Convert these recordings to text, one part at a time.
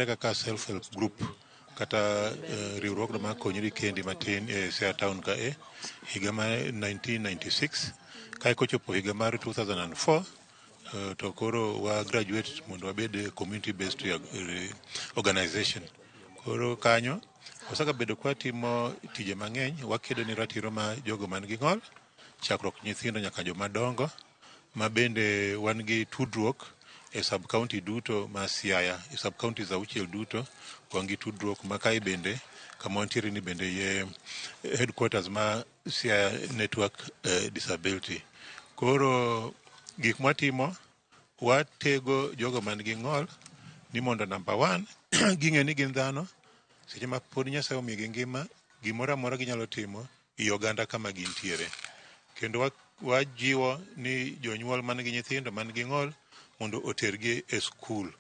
kaka self-help group kata riwruogno ma konyri kendi matin e Siaya Town ka higa mar 1996 kae kochopo higa mar 2004 to koro wa graduate mondo wabed community based organization. Koro kanyo wasebedo kwa timo tije mang'eny, wakedo ni ratiro ma jogo man gi ng'ol, chakruok nyithindo nyaka joma dongo, ma bende wan gi tudruok e sub county duto ma Siaya, e sub counties auchiel duto wan gi tudruok ma kae bende kama wantiere ni bende ye headquarters ma Siaya Network Disability. Koro gik mwatimo, watego jogo man gi ng'ol ni mondo number 1 ging'e ni gin dhano, seche ma pod Nyasaye omigi ngima, gimoro amora ginyalo timo i oganda kama gintiere. Kendo wajiwo ni jonyuol man gi nyithindo man gi ng'ol mondo otergi e skul.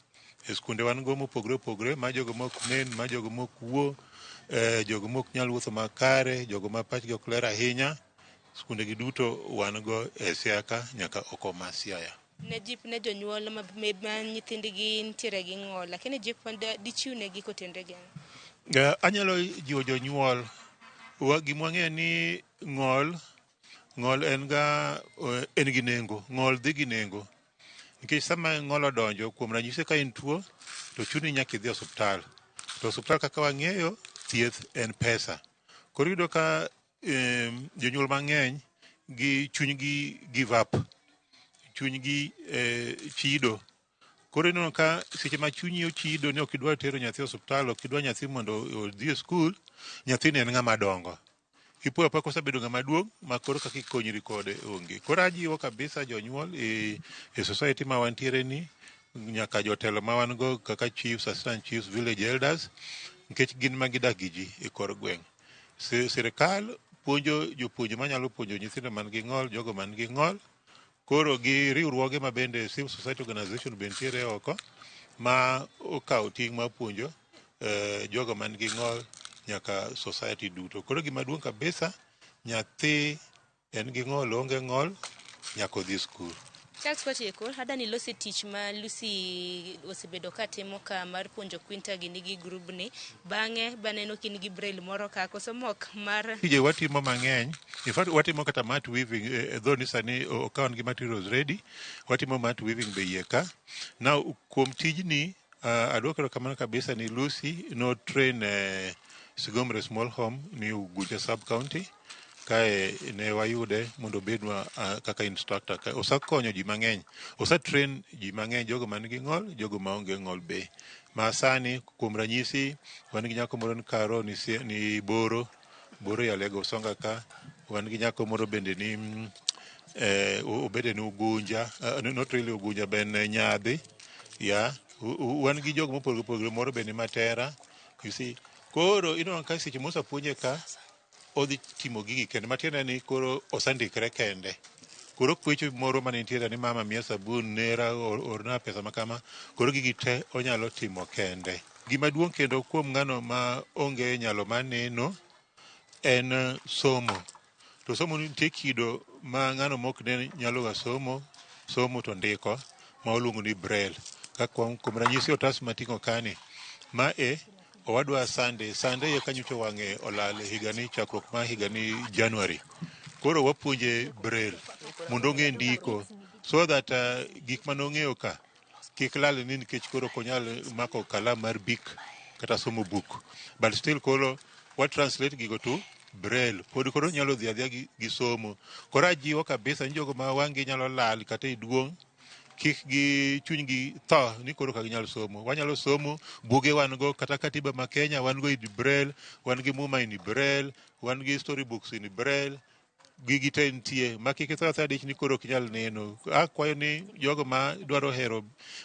E skunde wan go mopogore opogore, ma jogo mok nen, ma jogo mok wuo, jogo mok nyal wuotho makare, jogo ma pachgi ok ler ahinya, skunde gi duto wan go e Siaya ka nyaka oko ma Siaya. Ne jip ne jonyuol ma nyithindgi nitiere gi ng'ol, lakini jip dichiwnegi kotenre gi anyalo jiwo jonyuol gimwang'e ni ng'ol en gi nengo, ng'ol dhi gi nengo. Nikech sama ng'ol odonjo, kuom ranyisi ka in tuo, to chuni nyaka idhi osuptal. To osuptal kaka wang'eyo, thieth en pesa. Koro yudo ka jonyuol mang'eny gi chunygi give up, chunygi chido. Koro ineno ka seche ma chunyi ochido ni ok idwa tero nyathi osuptal, ok idwa nyathi mondo odhi e skul, nyathini en ng'ama dongo. Ipo apoya kosebedo ng'ama duong' ma koro kaka ikonyri kode onge. Koro ajiwo kabisa jonyuol e society ma wantiere ni, nyaka jotelo ma wan go kaka chiefs, assistant chiefs, village elders, nikech gin ma gidak gi ji e kor gweng'. Sirikal puonjo jopuonj manyalo puonjo nyithindo man gi ng'ol, jogo man gi ng'ol, koro gi riwruoge ma bende civil society organization bende nitiere oko ma okawo ting' ma puonjo jogo man gi ng'ol nyaka society duto. Koro gima duong' kabisa, nyathi en gi ng'ol, onge ng'ol, nyaka odhi skul. Charles Kotieko, adani losi tich ma Lucy osebedo katimo ka mar puonjo Quinta gi nigi grubni, bang'e baneno kin gi braille moro ka koso mok mar tije watimo mang'eny. In fact watimo kata mat weaving, though ni sani okawan gi materials ready, watimo mat weaving be iye ka. Now kuom tijni adwoko kamano kabisa ni Lucy no train Sigomre Small Home ni Ugunja sub county kae ne wayude mondo bedwa kaka instructor. Osakonyo ji mang'eny, osatrain ji mang'eny, jogo man gi ng'ol, jogo ma onge ng'ol be. Ma sani kuom ranyisi wan gi nyako moro ni Karo ni Boro Yalego Songa ka, wan gi nyako moro bende ni obede ni Ugunja, not really Ugunja, ben Nyadhi, wan gi jogo mopogore opogore, moro bende Matera, you see. Koro ineno ka seche mosapuonje ka odhi timo gigi kende, matiende ni koro osandikre kende. Koro kwecho moro mane nitiere ni mama miya sabun, nera orna pesa makama, koro gigi te onyalo timo kende. Gima duong' kendo kuom ng'ano ma onge nyalo maneno en somo. To somo nitie kido ma ng'ano mok ne nyalo ga somo to ndiko ma oluongo ni braille. Kuom ranyisi otas mating'o kani, ma owadwa Sunday ye kanyocho wang'e olal higani, chakruok ma higani January. Koro wapuonje braille mondo ong'e ndiko, so that gik manong'eyo ka kik lal ni, nikech koro konyal mako kalam mar bik kata somo book, but still koro wa translate gigo to braille, pod koro nyalo dhi adhiya gi somo. Koro ajiwo kabisa ni jogo ma wang'gi nyalo lal kata iduong', kik gi chunygi tho ni koro ka ginyal somo. Wanyalo somo, buge wan go, kata katiba ma Kenya wan go in braille, wan gi muma in braille, wan gi story books in braille, gigi te nitie ma kik itho athoya dich ni koro ok nyal neno. Akwayo ni jogo ma dwaro hero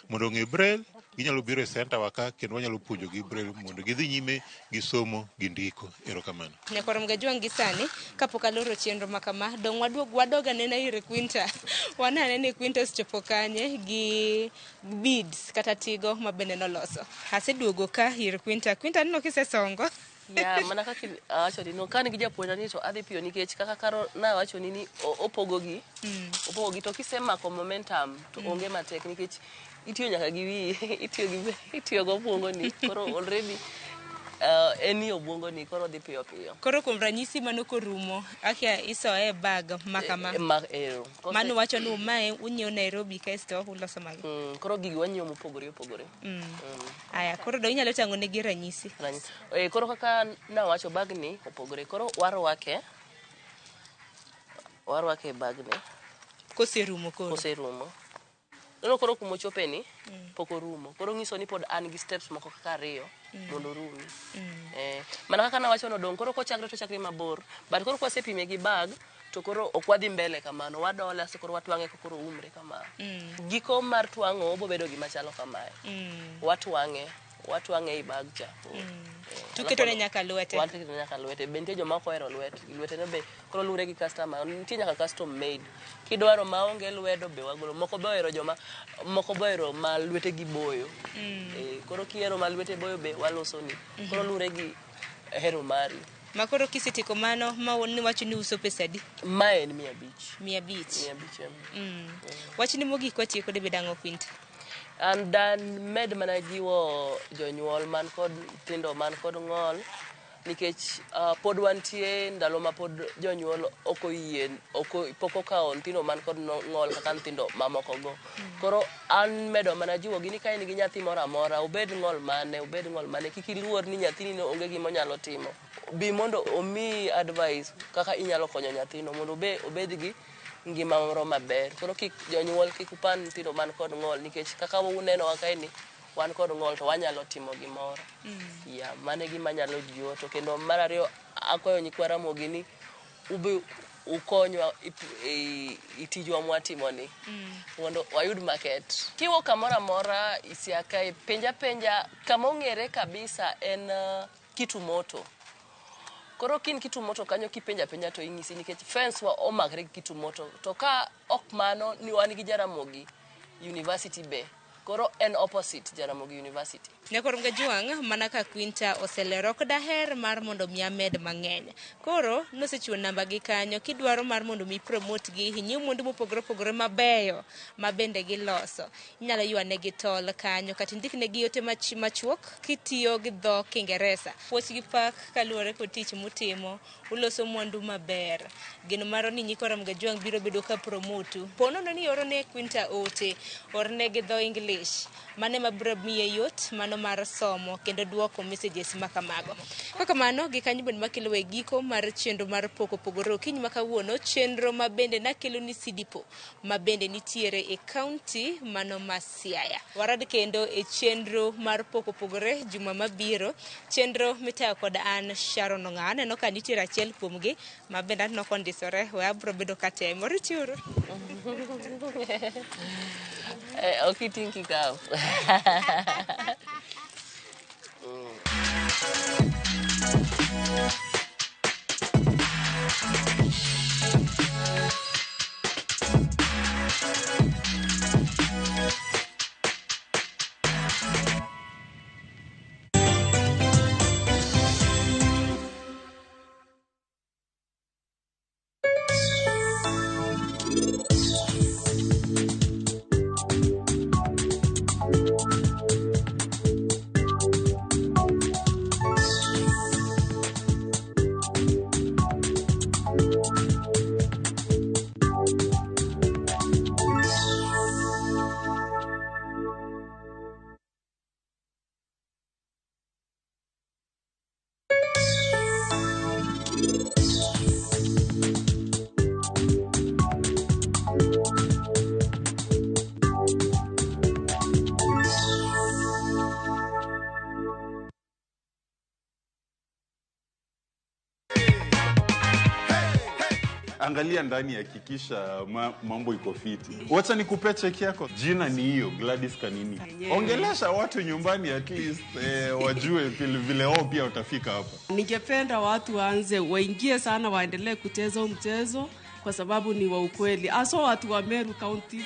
mondo ong'e braille, ginyalo biro e center wa ka kendo wanyalo puonjo gi braille mondo gidhi nyime gi somo gi ndiko. Erokamano. Nyakorom gajwang' gi sani kapok aloro chenro ma kama, dong wadoga nena ire Quinta. Wanane ni Quinta osechopo kanye gi beads kata tigo ma bende noloso. Aseduogo ka ire Quinta. Quinta nino kisesongo. Mana kaka awacho ni no kan gi japuonja ni to adhi piyo nikech kaka Karo na wacho ni opogogi to kisemako momentum to onge matek, nikech itiyo nyaka gi wi itiyo go obwongo ni koro already eni obwongo ni koro dhi piyo piyo. Koro kuom ranyisi mano korumo akia isoye e bag makama. Mano wacho ni mae unyiew Nairobi kasto uloso magi. Koro gigi wanyiew mopogore opogore. Aya, koro do inyalo tango negi ranyisi. Koro kaka nawacho bag ni opogore. Koro warwake e bag ni. Koserumo. No, koro kumo chope ni pok orumo. Koro ngiso ni pod an gi steps moko kaka ariyo mondo orumi. Mana kaka nawacho no dong koro kochakre to chakre mabor. But koro kwasepime gi bag to koro ok wadhi mbele kamano. Wadole ase koro watwange koro umre kamano. Giko mar twango obo bedo gima chalo kamae. Watwange e bag cha. Tuketo ne nyaka lwete. Waketo ne nyaka lwete. Bende joma ok ohero lwete no be koro lure gi customer. Nitie nyaka custom made. Kidwaro maonge lwedo be wagolo. Moko be ohero ma lwete gi boyo. Koro kihero ma lwete boyo be waloso ni. Koro lure gi hero mari. Ma koro kisetieko mano ma woni wacho ni uso pesa di? Mae en 500. 500. Wacho ni mogik kwatieko de bedango Quinta. And dan med mana jiwo jonyuol man kod tindo man kod ng'ol nikech pod wantie ndalo ma pod jonyuol pok okawo tindo man kod ng'ol kaka tindo mamoko go. Koro an medo mana jiwo gi ni ka in gi nyathi moro amora obed ng'ol mane kik iluor ni nyathini no onge gima onyalo timo. Bi mondo omi advice kaka inyalo konyo nyathino mondo obed gi ngima moro maber. Koro jonyuol kik upan tindo man kod ng'ol nikech kaka uneno wakae ni wan kod ng'ol to wanyalo timo gimoro. Mane gima nyalo jiwo to kendo mar ariyo akwayo nyikwa Ramogi ni ukonywa itijwa mwatimo ni mondo wayud market. Kiwo kamora amora Isiaka penja kama ong'ere kabisa en Kitumoto. Koro kin Kitumoto kanyo kipenja to ing'isi nikech fence wa omakre Kitumoto to ka ok mano ni wan gi Jaramogi University be. Koro en opposite Jaramogi University. Nekor mga juang mana ka Quinta oselero kod daher mar mondo mi amed mang'eny. Koro nosechiwo namba gi kanyo kidwaro mar mondo mi promote gi hinyo mondo mopogore mabeyo ma bende giloso. Inyalo ywane gi tol kanyo kata ndikne gi yote machuok kitiyo gi dho Kiingereza. Puoch gi pak kaluwore kod tich mutimo uloso mwandu maber. Gino maro ni nyikora mga juang biro bedo ka promote. Pono ni oro ne Quinta ote orne gi dho English. Mane mabiro miye yot mano mar somo kendo duoko messages makamago. Kaka mano gikanyo bende makelo we giko mar chenro mar poko pogoro kiny makawuono chenro mabende nakelo ni Sidipo mabende nitiere e county mano ma Siaya. Warad kendo e chenro mar poko pogore juma mabiro chenro mitayo kod an Sharon Ong'ane no ka nitiere achiel kuomgi mabende nokondisore we abro bedo katemo rituro. Okiting kikaw. Angalia ndani hakikisha mambo iko fiti. Wacha nikupe cheki yako. Jina ni hiyo Gladys Kanini. Ongelesha watu nyumbani at least wajue vile wao pia utafika hapa. Ningependa watu waingie sana waendelee kucheza mchezo kwa sababu ni wa ukweli. Hasa watu wa Meru County.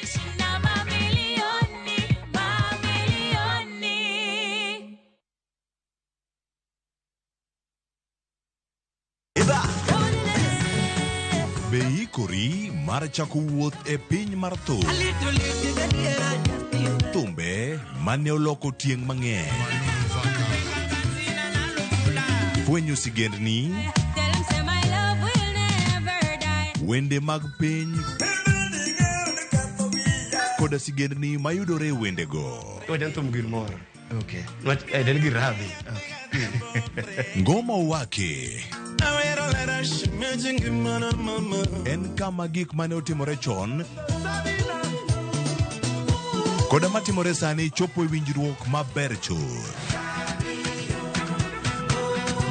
Beikori mar chako wuoth e piny mar thur. Thumbe mane oloko tieng' mang'eny. Fwenyo sigendni, wende mag piny, koda sigendni mayudore e wendego. Okay. Del Giravi. Ngoma Owake en kama gik mane otimore chon koda matimore sani chopo e winjruok maber chuth.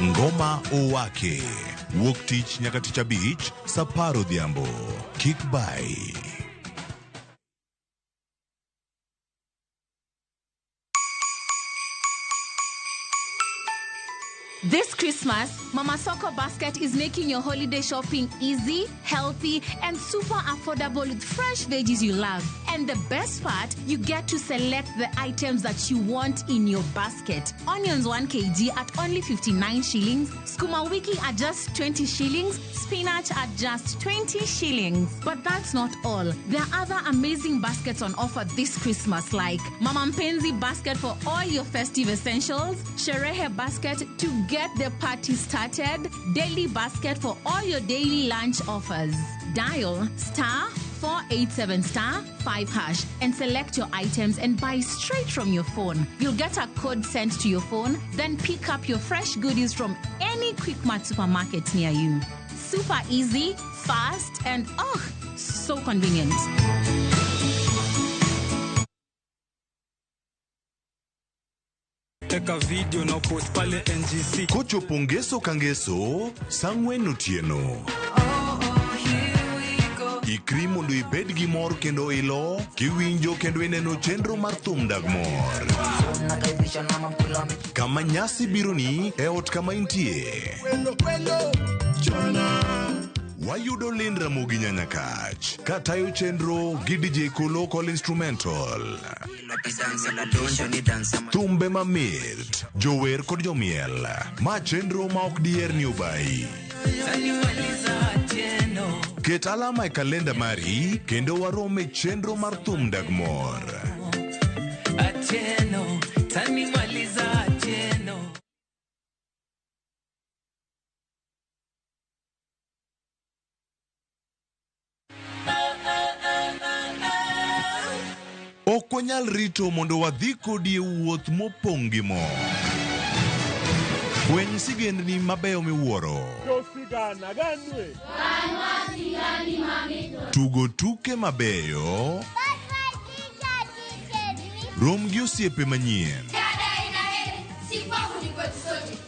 Ngoma Owake wuok tich nyaka tich abich saa 10 odhiambo. Kik bai. This Christmas, Mama Soko Basket is making your holiday shopping easy, healthy, and super affordable with fresh veggies you love. And the best part, you get to select the items that you want in your basket. Onions 1 kg at only 59 shillings, Skuma Wiki at just 20 shillings, spinach at just 20 shillings. But that's not all. There are other amazing baskets on offer this Christmas, like Mama Mpenzi basket for all your festive essentials, Sherehe basket to get the party started, daily basket for all your daily lunch offers. Dial *487*5# and select your items and buy straight from your phone. You'll get a code sent to your phone, then pick up your fresh goodies from any Quickmart supermarket near you. Super easy, fast, and so convenient. Teka video na post pale NGC. Kocho pongeso kangeso, sangwen otieno. Ikri mondo ibed gi mor kendo ilo, kiwinjo kendo ineno chenro mar thum dag mor. Kama nyasi bironi e ot kama intie. Wayudo Lynn Ramogi Nyanyakach, katayo chenro gi DJ Kolo Call Instrumental. Thumbe mamit, jower kod jomiel, ma chenro ma ok diher ni obai. Ket alama e kalenda mari, kendo warome chenro mar thum dag mor. Ok wanyal rito mondo wadhi kodi e wuoth mopong' gi mo. Fweny sigendni mabeyo miwuoro. Tugo tuke mabeyo. Rom gi osiepe manyien.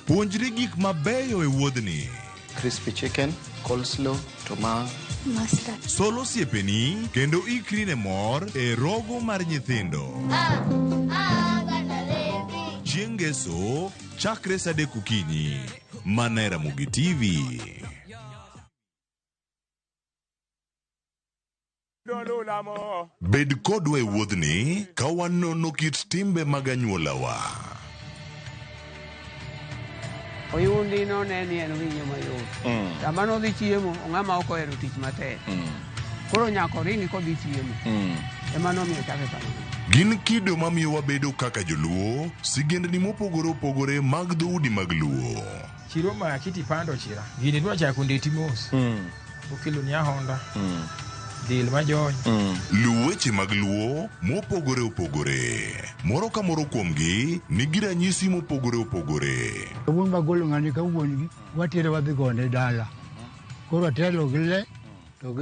Puonjri gik mabeyo e wuodhni. Crispy chicken, coleslaw, tomato, mustard. Solo siepeni kendo ikri ne mor e rogo mar nyithindo. Chieng' Ngeso chakre saa 3 okinyi. Mana e Ramogi TV. Bed kodwa e wuodhni ka wanono kit timbe mag anyuolawa. Oyundi no ne ni en winyo mayot. Sama no dhi chiemo, ng'ama ok ohero tich matek. Koro nyako ringi kodhi chiemo. Ema nomiyo chake kamano. Gin kido mamiyo wabedo kaka joluo, sigendni mopogore opogore mag dhoudi mag luo. Chiro ma kiti pando chira. Gini dwa chako ndeti mos. Okelo ni ahonda. Dil majony. Luweche mag luo mopogore opogore. Moro ka moro kuomgi nigi ranyisi mopogore opogore. Wuon magolo ng'ani ka wuongi watero wadhi gone dala. Koro atelo gi le to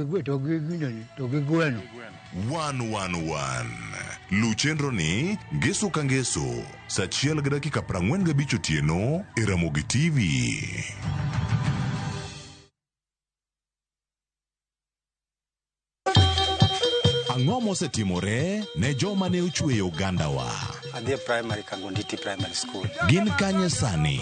gi gweno. 111 Lu chenro ni Ngeso ka Ngeso saa 1:45 otieno e Ramogi TV. Ang'o mosetimore ne joma ne ochweyo ogandawa? Adhi primary Kangonditi Primary School. Gin kanye sani?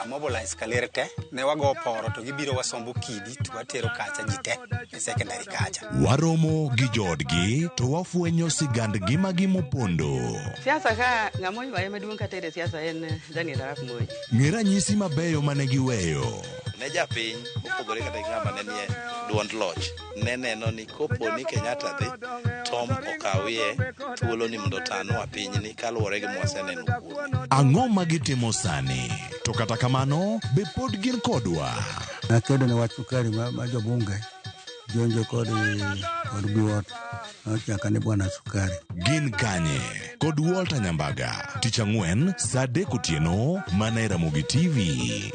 Amobilize kalerte ne wago poro to gibiro wasombo kidi to watero kacha jite e secondary kacha. Waromo gi jodgi to wafwenyo sigandgi magi mopondo. Siasa ka ng'amoy wae maduong' katere siasa en Daniel Arap Moi. Ng'e ranyisi mabeyo mane giweyo. ne japiny mopogore kata gi ng'ama ne nie duond loch ne neno ni kopo ni Kenyatta dhi Tom okawie thuolo ni mondo tanwa pinyni kaluwore gi mwaseneno kuome. Ang'o ma gitimo sani? To kata kamano be pod gin kodwa. Nakedo ne wach sukari ma jobunge jonjo kod Biwott nochaka ni bwana sukari. Gin kanye kod Walter Nyambaga tich ang'wen saa 3 otieno mana e Ramogi TV.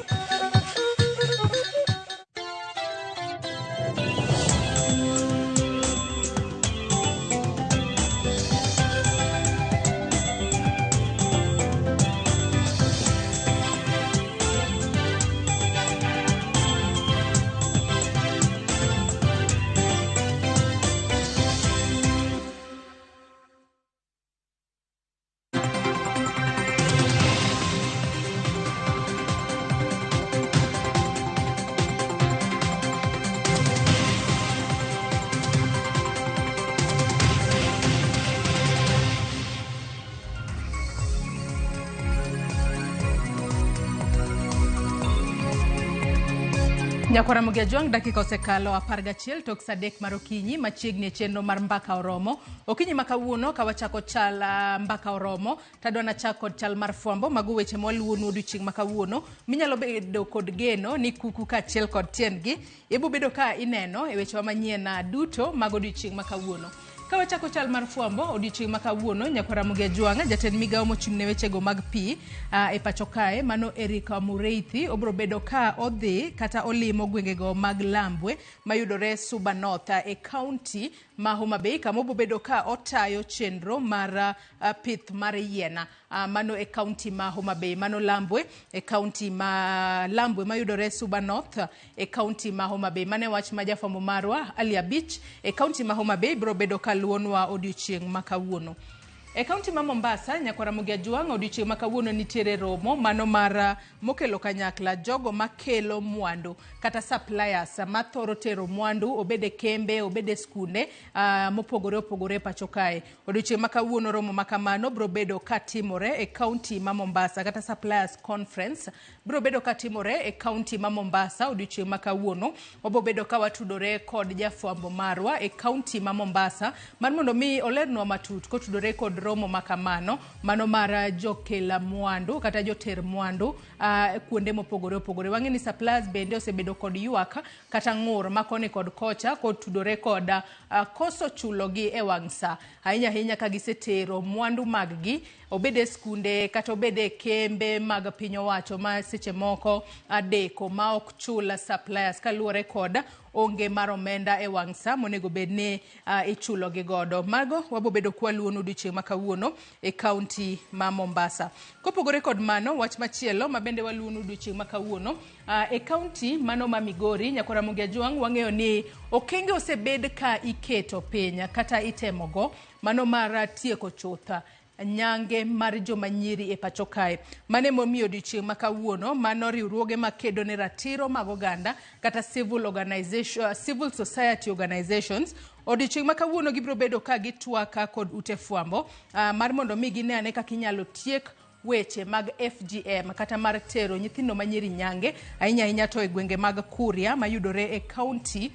Nyakwara Mugiajwang dakika osekalo 11 tok saa 3 mar okinyi machiegni chenro mar mbaka oromo. Okinyi makawuono ka wachako chal mbaka oromo tadwana chako chal mar fwambo mago weche mwaluonu odiochieng' makawuono minyalo bedo kod geno ni kuku ka achiel kod tiendgi ibo bedo ka ineno e weche manyien duto mago odiochieng' makawuono. Ka wachako chal mar fwambo odiochieng' makawuono Nyakwara Mugiajwang jatend migawo mochung'ne wechego mag pi e pacho kae mano Eric Mureithi obro bedo ka odhi kata olimo gwengego mag Lambwe mayudore Suba North e county ma Homa Bay kama obro bedo ka otayo chenro mar pith mar yien mano e county ma Homa Bay, mano Lambwe e county ma Lambwe mayudore Suba North e county ma Homa Bay. Mane wach ma jafwambo marwa Alia Beach e county ma Homa Bay bro bedo ka luonwa odiochieng' makawuono. E county ma Mombasa Nyakwara Mugiajwang odiochieng' makawuono nitiere romo mano mar mokelo kanyakla jogo makelo mwandu kata suppliers mathoro tero mwandu obede kembe obede skunde mopogore opogore pacho kae. Odiochieng' makawuono romo makamano bro bedo katimore e county ma Mombasa kata suppliers conference bro bedo katimore e county ma Mombasa odiochieng' makawuono. Obo bedo ka watudore kod jafwambo marwa e county ma Mombasa mar mondo mi olernwa matut kotudore kod romo makamano mano mar jokela mwandu kata joter mwandu kuonde mopogore opogore. Wang'e ni suppliers bende osebedo kod ywak kata ng'ur makoni kod kocha kotudore kod koso chulogi e wang' saa ahinya ka gisetero mwandu maggi obede skunde kata obede kembe mag piny owacho ma seche moko adeko ma ok chula suppliers kaluwore kod onge mar omenda e wang' saa monego bedne ichulo gi godo. Mago wabo bedo kwa luono odiochieng' makawuono e county ma Mombasa. Kopogore kod mano wach machielo mabende waluono odiochieng' makawuono e county mano ma Migori Nyakwara Mugiajwang wang'eyo ni okenge osebed ka iketo piny kata itemogo mano mar tieko chutha nyange mar joma nyiri e pacho kae. Mane momiyo odiochieng' makawuono mano riwruoge makedo ne ratiro mag oganda kata civil society organizations odiochieng' makawuono gibro bedo ka gitwaka kod ute fwambo mar mondo mi ginene kaka inyalo tiek weche mag FGM kata mar tero nyithindo manyiri nyange ahinya to e gwenge mag Kuria mayudore e county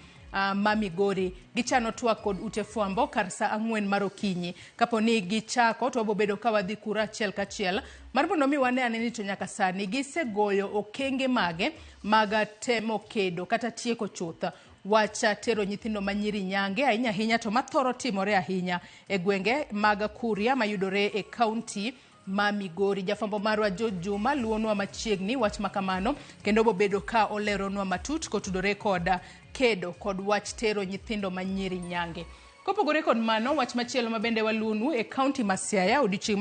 ma Migori. Gichano twak kod ute fwambo kar saa 4 mar okinyi. Kapo ni gichako to wabo bedo ka wadhi kura achiel kachiel mar mondo mi wane ane ni to nyaka sani gisegoyo okenge mage mag temo kedo kata tieko chutha wacha tero nyithindo manyiri nyange ahinya to mathoro timore ahinya e gwenge mag Kuria mayudore e county ma Migori. Jafwambo marwa Juma luonwa machiegni wach makamano kendo bo bedo ka oleronwa matut kotudore kod kedo kod wach tero nyithindo manyiri nyange. Kopogore kod mano wach machielo mabende waluonu e county ma Siaya odiochieng'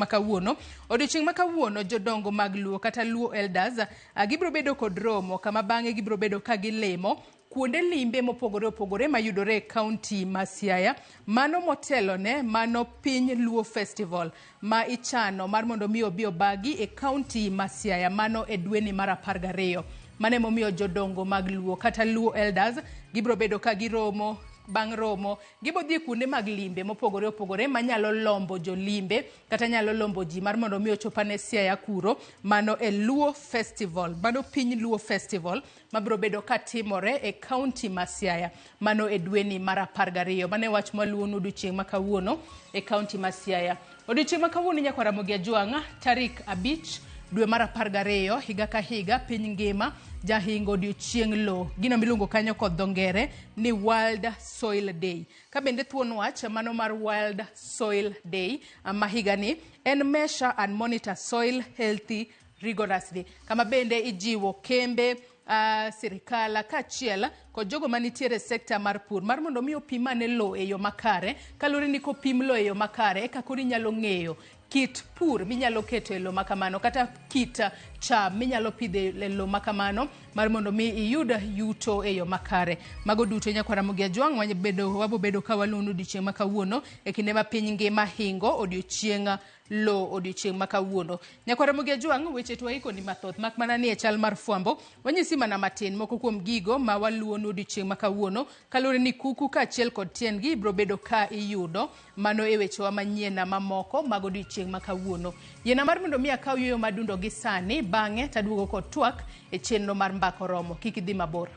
makawuono jodongo mag Luo kata Luo elders gibro bedo kod romo kama bang'e gibro bedo ka gilemo kuonde limbe mopogore opogore mayudore e county ma Siaya mano motelo ne mano Piny Luo Festival ma ichano mar mondo mi obi obagi e county ma Siaya mano e dweni mar 12. Mane momiyo jodongo mag Luo kata Luo elders gibro bedo ka giromo bang' romo gibo dhi kuonde mag limbe mopogore opogore manyalo lombo jolimbe kata nyalo lombo ji mar mondo mi ochopane Siaya kuro. Mano e Luo Festival, mano piny Luo Festival mabiro bedo katimore e kaunti ma Siaya, mano e dweni mar 12. Mane wach maluwo odiochieng' ma kawuono e kaunti ma Siaya. Odiochieng' ma kawuono nyaka Ramogi Ajwang' tarik 5 dwe mar 12 higa ka higa piny ngima jahingo odiochieng' lo. Gino miluongo kanyo kod dho ngere ni World Soil Day. Ka bende thuon wach mano mar World Soil Day ma higa ni en Measure and Monitor Soil Healthy Rigorously, kama bende ijiwo kembe sirikal kaachiel kod jogo manitiere sekta mar pur mar mondo mi opimane lo e yo makare. Kalure ni kopim lo e yo makare eka koro inyalo ng'eyo kit pur minyalo keto e lo makamano kata kit cham minyalo pidho e lo makamano mar mondo mi iyud yuto e yo makare. Mago duto nyaka Ramogi Ajwang' wabobedo ka waluwo odiochieng' ma kawuono e kinde ma piny ngima hingo odiochieng' lo odiochieng' ma kawuono. Nyaka Ramogi Ajwang' weche twaiko ni mathoth mak mana ni e chal mar fwambo wanyisi mana matin moko kuom gigo ma waluwo odiochieng' ma kawuono kalure ni kuku kaachiel kod tiendgi biro bedo ka iyudo mano e wechewa manyien mamoko mag odiochieng' ma kawuono. Yiena mar mondo mi akaw yueyo madundo gi sani bang'e taduogo kod twak e chenro mar Mbaka Oromo. Kik idhi mabor.